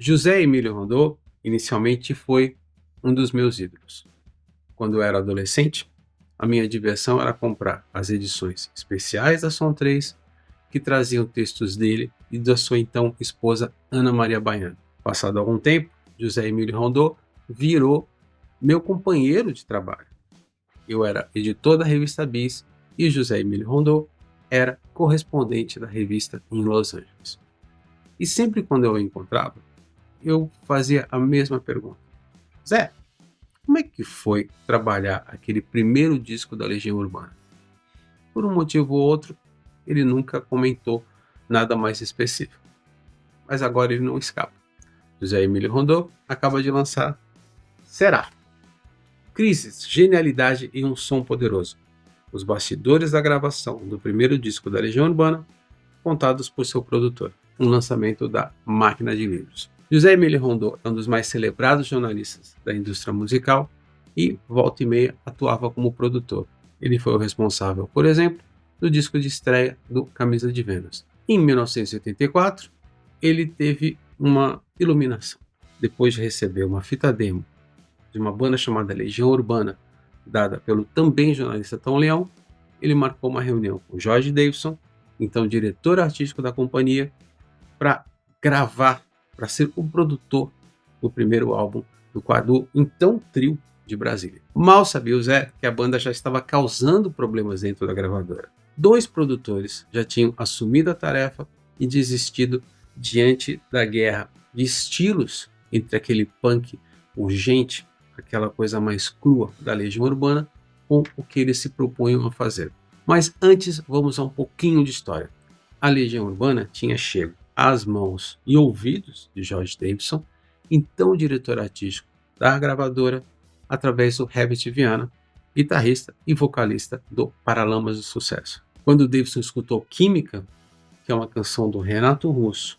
José Emílio Rondô inicialmente foi um dos meus ídolos. Quando eu era adolescente, a minha diversão era comprar as edições especiais da Som 3, que traziam textos dele e da sua então esposa Ana Maria Baiano. Passado algum tempo, José Emílio Rondô virou meu companheiro de trabalho. Eu era editor da revista Bis e José Emílio Rondô era correspondente da revista em Los Angeles. E sempre quando eu o encontrava, eu fazia a mesma pergunta. Zé, como é que foi trabalhar aquele primeiro disco da Legião Urbana? Por um motivo ou outro, ele nunca comentou nada mais específico. Mas agora ele não escapa. José Emílio Rondô acaba de lançar Será? Crises, genialidade e um som poderoso. Os bastidores da gravação do primeiro disco da Legião Urbana, contados por seu produtor. Um lançamento da Máquina de Livros. José Emílio Rondô é um dos mais celebrados jornalistas da indústria musical e, volta e meia, atuava como produtor. Ele foi o responsável, por exemplo, do disco de estreia do Camisa de Vênus. Em 1984, ele teve uma iluminação. Depois de receber uma fita demo de uma banda chamada Legião Urbana, dada pelo também jornalista Tom Leão, ele marcou uma reunião com George Davidson, então diretor artístico da companhia, para gravar, para ser o produtor do primeiro álbum do então trio de Brasília. Mal sabia o Zé que a banda já estava causando problemas dentro da gravadora. 2 produtores já tinham assumido a tarefa e desistido diante da guerra de estilos entre aquele punk urgente, aquela coisa mais crua da Legião Urbana, com o que eles se propunham a fazer. Mas antes, vamos a um pouquinho de história. A Legião Urbana tinha chego às mãos e ouvidos de George Davidson, então diretor artístico da gravadora, através do Herbert Viana, guitarrista e vocalista do Paralamas do Sucesso. Quando Davidson escutou Química, que é uma canção do Renato Russo,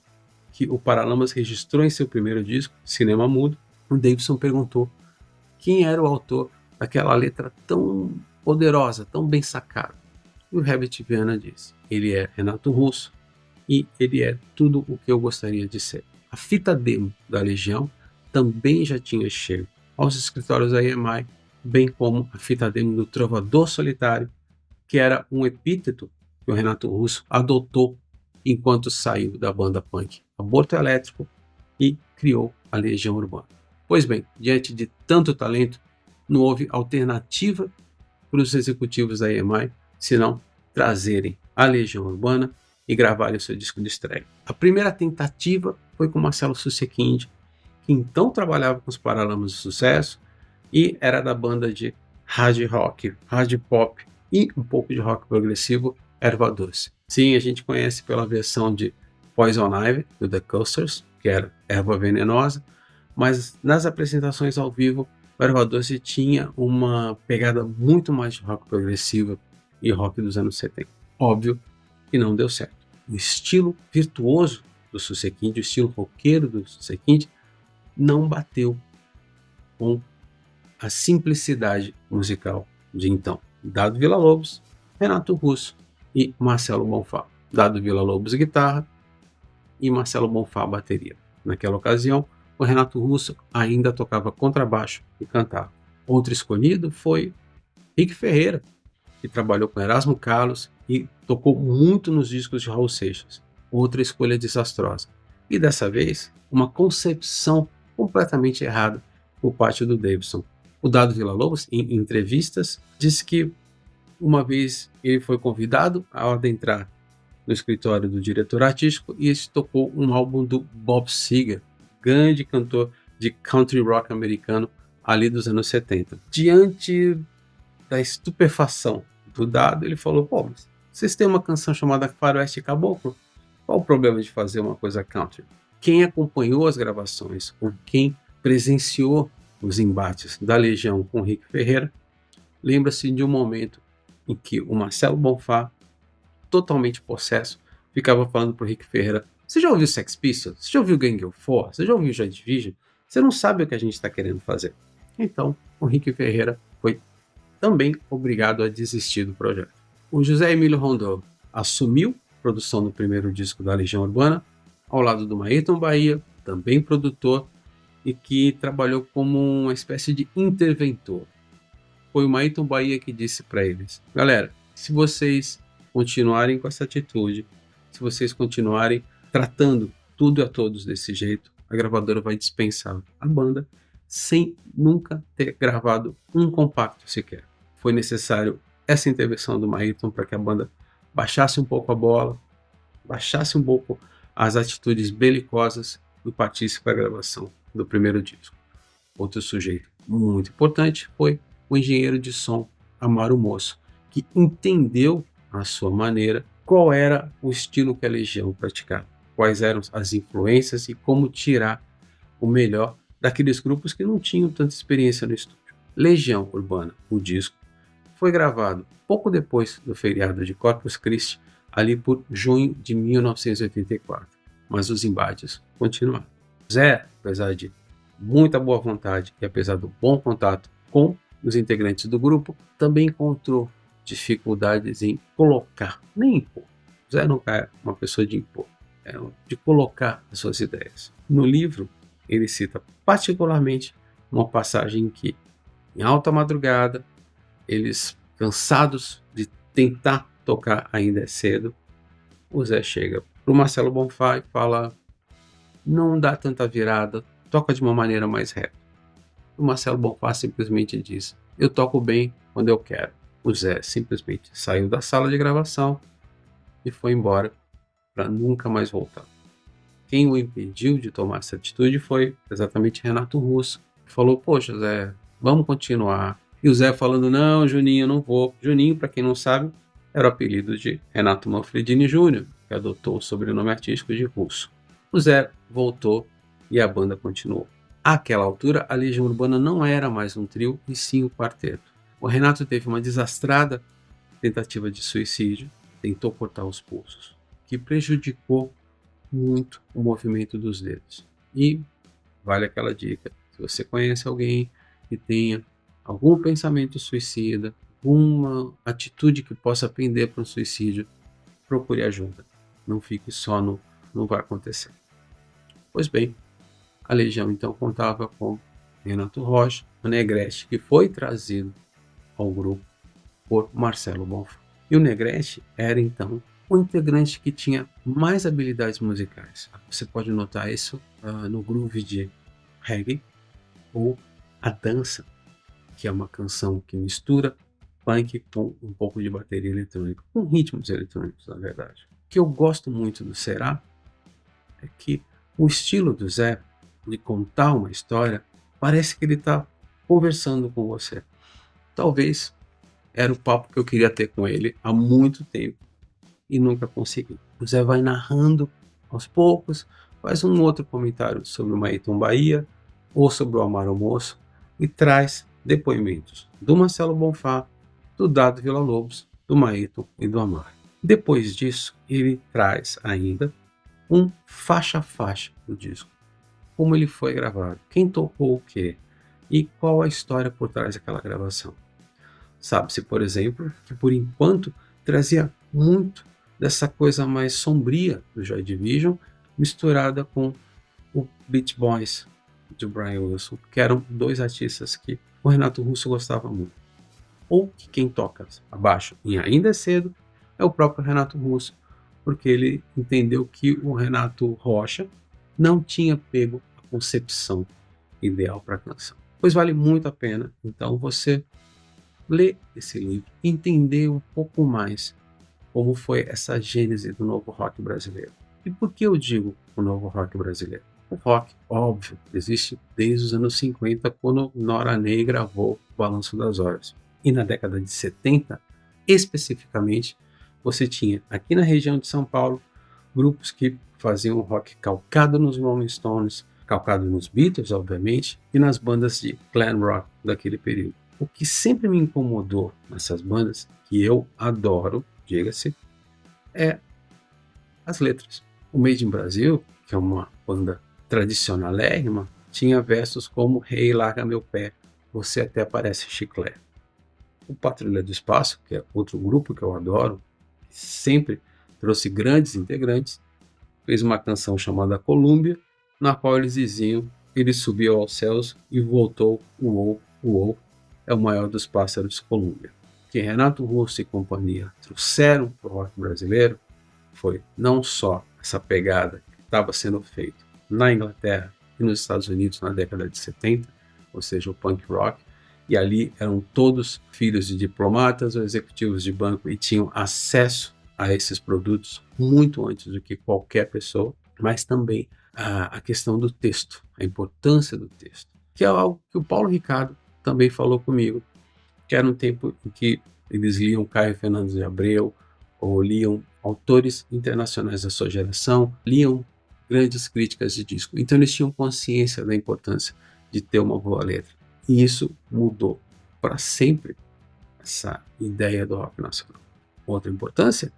que o Paralamas registrou em seu primeiro disco, Cinema Mudo, o Davidson perguntou quem era o autor daquela letra tão poderosa, tão bem sacada. E o Herbert Viana disse: ele é Renato Russo e ele é tudo o que eu gostaria de ser. A fita demo da Legião também já tinha chego aos escritórios da EMI, bem como a fita demo do Trovador Solitário, que era um epíteto que o Renato Russo adotou enquanto saiu da banda punk Aborto Elétrico e criou a Legião Urbana. Pois bem, diante de tanto talento, não houve alternativa para os executivos da EMI senão trazerem a Legião Urbana e gravarem o seu disco de estreia. A primeira tentativa foi com Marcelo Susequinde, que então trabalhava com os Paralamas do Sucesso e era da banda de hard rock, hard pop e um pouco de rock progressivo, Erva Doce. Sim, a gente conhece pela versão de Poison Ivy, do The Coasters, que era Erva Venenosa, mas nas apresentações ao vivo, o Erva Doce tinha uma pegada muito mais de rock progressiva e rock dos anos 70. Óbvio que não deu certo. O estilo virtuoso do Susequinde, o estilo roqueiro do Susequinde, não bateu com a simplicidade musical de então. Dado Villa-Lobos, Renato Russo e Marcelo Bonfá. Dado Villa-Lobos guitarra e Marcelo Bonfá bateria. Naquela ocasião, o Renato Russo ainda tocava contrabaixo e cantava. Outro escolhido foi Rick Ferreira, que trabalhou com Erasmo Carlos e tocou muito nos discos de Raul Seixas. Outra escolha desastrosa. E dessa vez, uma concepção completamente errada por parte do Davidson. O Dado Villa-Lobos, em entrevistas, disse que uma vez ele foi convidado a adentrar no escritório do diretor artístico e este tocou um álbum do Bob Seger, grande cantor de country rock americano ali dos anos 70. Diante da estupefação do Dado, ele falou: pô, mas vocês têm uma canção chamada Faroeste Caboclo? Qual o problema de fazer uma coisa country? Quem acompanhou as gravações ou quem presenciou os embates da Legião com Rick Ferreira lembra-se de um momento em que o Marcelo Bonfá, totalmente possesso, ficava falando para o Rick Ferreira: você já ouviu Sex Pistols? Você já ouviu Gang of Four? Você já ouviu Joy Division? Você não sabe o que a gente está querendo fazer. Então, o Rick Ferreira foi também obrigado a desistir do projeto. O José Emílio Rondô assumiu a produção do primeiro disco da Legião Urbana, ao lado do Maíton Bahia também produtor, e que trabalhou como uma espécie de interventor. Foi o Mayton Bahia que disse para eles: galera, se vocês continuarem com essa atitude, se vocês continuarem tratando tudo e a todos desse jeito, a gravadora vai dispensar a banda sem nunca ter gravado um compacto sequer. Foi necessário essa intervenção do Mayton para que a banda baixasse um pouco a bola, baixasse um pouco as atitudes belicosas e partisse para a gravação do primeiro disco. Outro sujeito muito importante foi o engenheiro de som Amaro Moço, que entendeu à sua maneira qual era o estilo que a Legião praticava, quais eram as influências e como tirar o melhor daqueles grupos que não tinham tanta experiência no estúdio. Legião Urbana, o disco, foi gravado pouco depois do feriado de Corpus Christi, ali por junho de 1984, mas os embates continuaram. Zé, apesar de muita boa vontade e apesar do bom contato com os integrantes do grupo, também encontrou dificuldades em colocar, nem impor. Zé não é uma pessoa de impor, é de colocar as suas ideias. No livro, ele cita particularmente uma passagem em que, em alta madrugada, eles, cansados de tentar tocar Ainda é Cedo, o Zé chega para o Marcelo Bonfá e fala: não dá tanta virada, toca de uma maneira mais reta. O Marcelo Bonfá simplesmente diz: eu toco bem quando eu quero. O Zé simplesmente saiu da sala de gravação e foi embora para nunca mais voltar. Quem o impediu de tomar essa atitude foi exatamente Renato Russo, que falou: poxa, Zé, vamos continuar. E o Zé falando: não, Juninho, não vou. Juninho, para quem não sabe, era o apelido de Renato Manfredini Jr., que adotou o sobrenome artístico de Russo. O Zé voltou e a banda continuou. Àquela altura, a Legião Urbana não era mais um trio, e sim um quarteto. O Renato teve uma desastrada tentativa de suicídio, tentou cortar os pulsos, que prejudicou muito o movimento dos dedos. E vale aquela dica: se você conhece alguém que tenha algum pensamento suicida, alguma atitude que possa pender para um suicídio, procure ajuda. Não fique só no não vai acontecer. Pois bem, a Legião então contava com Renato Rocha, o Negrete, que foi trazido ao grupo por Marcelo Bonfá. E o Negrete era então o integrante que tinha mais habilidades musicais. Você pode notar isso no groove de reggae ou a dança, que é uma canção que mistura punk com um pouco de bateria eletrônica, com ritmos eletrônicos, na verdade. O que eu gosto muito do Será é que o estilo do Zé de contar uma história parece que ele está conversando com você. Talvez era o papo que eu queria ter com ele há muito tempo e nunca consegui. O Zé vai narrando aos poucos, faz um outro comentário sobre o Mayton Bahia ou sobre o Amaro Moço e traz depoimentos do Marcelo Bonfá, do Dado Villa-Lobos, do Mayton e do Amaro. Depois disso, ele traz ainda um faixa a faixa do disco. Como ele foi gravado, quem tocou o quê e qual a história por trás daquela gravação. Sabe-se, por exemplo, que por enquanto trazia muito dessa coisa mais sombria do Joy Division, misturada com o Beach Boys de Brian Wilson, que eram dois artistas que o Renato Russo gostava muito. Ou que quem toca abaixo em Ainda é Cedo é o próprio Renato Russo, porque ele entendeu que o Renato Rocha não tinha pego a concepção ideal para a canção. Pois vale muito a pena, então, você ler esse livro, entender um pouco mais como foi essa gênese do novo rock brasileiro. E por que eu digo o novo rock brasileiro? O rock, óbvio, existe desde os anos 50, quando Nora Ney gravou o Balanço das Horas. E na década de 70, especificamente, você tinha aqui na região de São Paulo grupos que faziam rock calcado nos Rolling Stones, calcado nos Beatles, obviamente, e nas bandas de glam rock daquele período. O que sempre me incomodou nessas bandas, que eu adoro, diga-se, é as letras. O Made in Brasil, que é uma banda tradicionalérrima, tinha versos como "Hey, larga meu pé, você até parece chiclé". O Patrulha do Espaço, que é outro grupo que eu adoro, que sempre trouxe grandes integrantes, fez uma canção chamada Colômbia, na qual eles diziam: ele subiu aos céus e voltou, uou, uou, é o maior dos pássaros Colômbia. Que Renato Russo e companhia trouxeram para o rock brasileiro foi não só essa pegada que estava sendo feita na Inglaterra e nos Estados Unidos na década de 70, ou seja, o punk rock, e ali eram todos filhos de diplomatas ou executivos de banco e tinham acesso a esses produtos muito antes do que qualquer pessoa, mas também a questão do texto, a importância do texto, que é algo que o Paulo Ricardo também falou comigo, que era um tempo em que eles liam Caio Fernando de Abreu, ou liam autores internacionais da sua geração, liam grandes críticas de disco. Então eles tinham consciência da importância de ter uma boa letra. E isso mudou para sempre essa ideia do rock nacional. Outra importância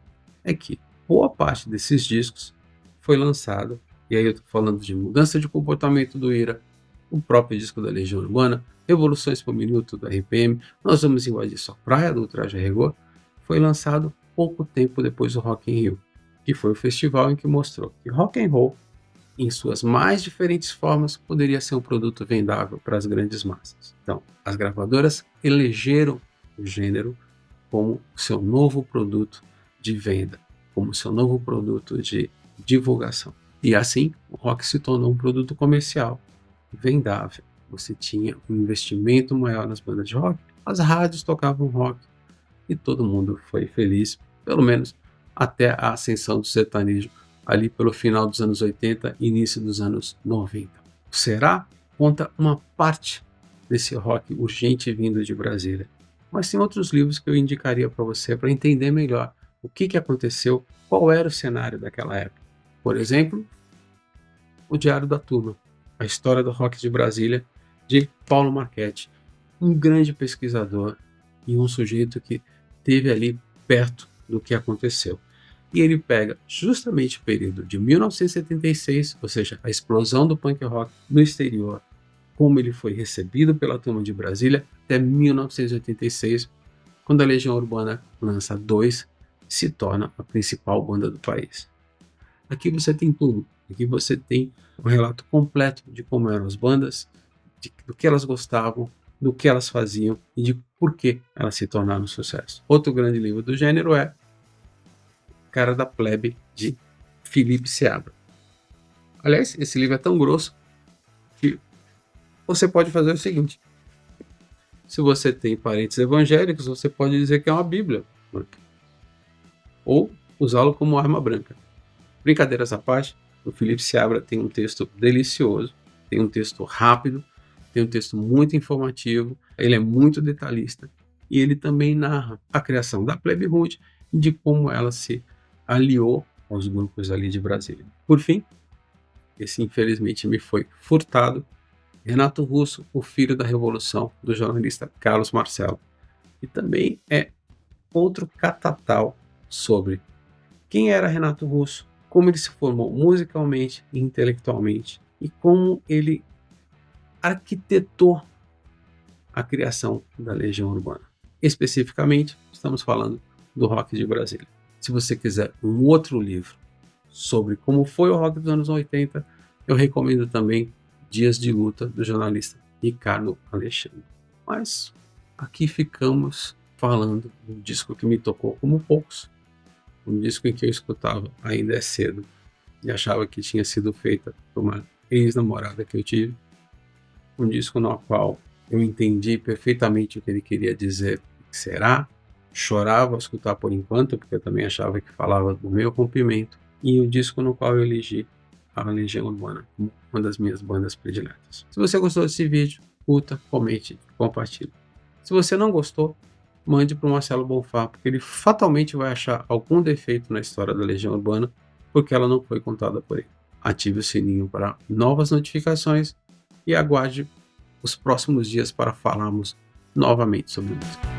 é que boa parte desses discos foi lançado, e aí eu estou falando de Mudança de Comportamento do Ira, o próprio disco da Legião Urbana, Revoluções por Minuto do RPM, Nós Vamos Invadir Sua Praia, do Ultraje a Rigor, foi lançado pouco tempo depois do Rock in Rio, que foi o festival em que mostrou que rock and roll, em suas mais diferentes formas, poderia ser um produto vendável para as grandes massas. Então, as gravadoras elegeram o gênero como seu novo produto de venda, como seu novo produto de divulgação. E assim, o rock se tornou um produto comercial, vendável. Você tinha um investimento maior nas bandas de rock, as rádios tocavam rock e todo mundo foi feliz, pelo menos até a ascensão do sertanejo ali pelo final dos anos 80 e início dos anos 90. O Será conta uma parte desse rock urgente vindo de Brasília, mas tem outros livros que eu indicaria para você para entender melhor o que aconteceu, qual era o cenário daquela época. Por exemplo, o Diário da Turma, a história do rock de Brasília, de Paulo Marchetti, um grande pesquisador e um sujeito que esteve ali perto do que aconteceu. E ele pega justamente o período de 1976, ou seja, a explosão do punk rock no exterior, como ele foi recebido pela Turma de Brasília, até 1986, quando a Legião Urbana lança 2 e se torna a principal banda do país. Aqui você tem tudo. Aqui você tem um relato completo de como eram as bandas, do que elas gostavam, do que elas faziam e de por que elas se tornaram um sucesso. Outro grande livro do gênero é Cara da Plebe, de Felipe Seabra. Aliás, esse livro é tão grosso que você pode fazer o seguinte: se você tem parentes evangélicos, você pode dizer que é uma Bíblia, ou usá-lo como arma branca. Brincadeiras à parte, o Felipe Seabra tem um texto delicioso, tem um texto rápido, tem um texto muito informativo, ele é muito detalhista e ele também narra a criação da Plebe Rude e de como ela se aliou aos grupos ali de Brasília. Por fim, esse infelizmente me foi furtado, Renato Russo, o filho da Revolução, do jornalista Carlos Marcelo, e também é outro catatal sobre quem era Renato Russo, como ele se formou musicalmente e intelectualmente e como ele arquitetou a criação da Legião Urbana. Especificamente, estamos falando do rock de Brasília. Se você quiser um outro livro sobre como foi o rock dos anos 80, eu recomendo também Dias de Luta, do jornalista Ricardo Alexandre. Mas aqui ficamos falando de um disco que me tocou como poucos, um disco em que eu escutava Ainda é Cedo e achava que tinha sido feita por uma ex-namorada que eu tive, um disco no qual eu entendi perfeitamente o que ele queria dizer. Será? Chorava ao escutar por enquanto, porque eu também achava que falava do meu rompimento, e um disco no qual eu elegi a Legião Urbana como uma das minhas bandas prediletas. Se você gostou desse vídeo, curta, comente e compartilhe. Se você não gostou, mande para o Marcelo Bonfá, porque ele fatalmente vai achar algum defeito na história da Legião Urbana, porque ela não foi contada por ele. Ative o sininho para novas notificações e aguarde os próximos dias para falarmos novamente sobre música.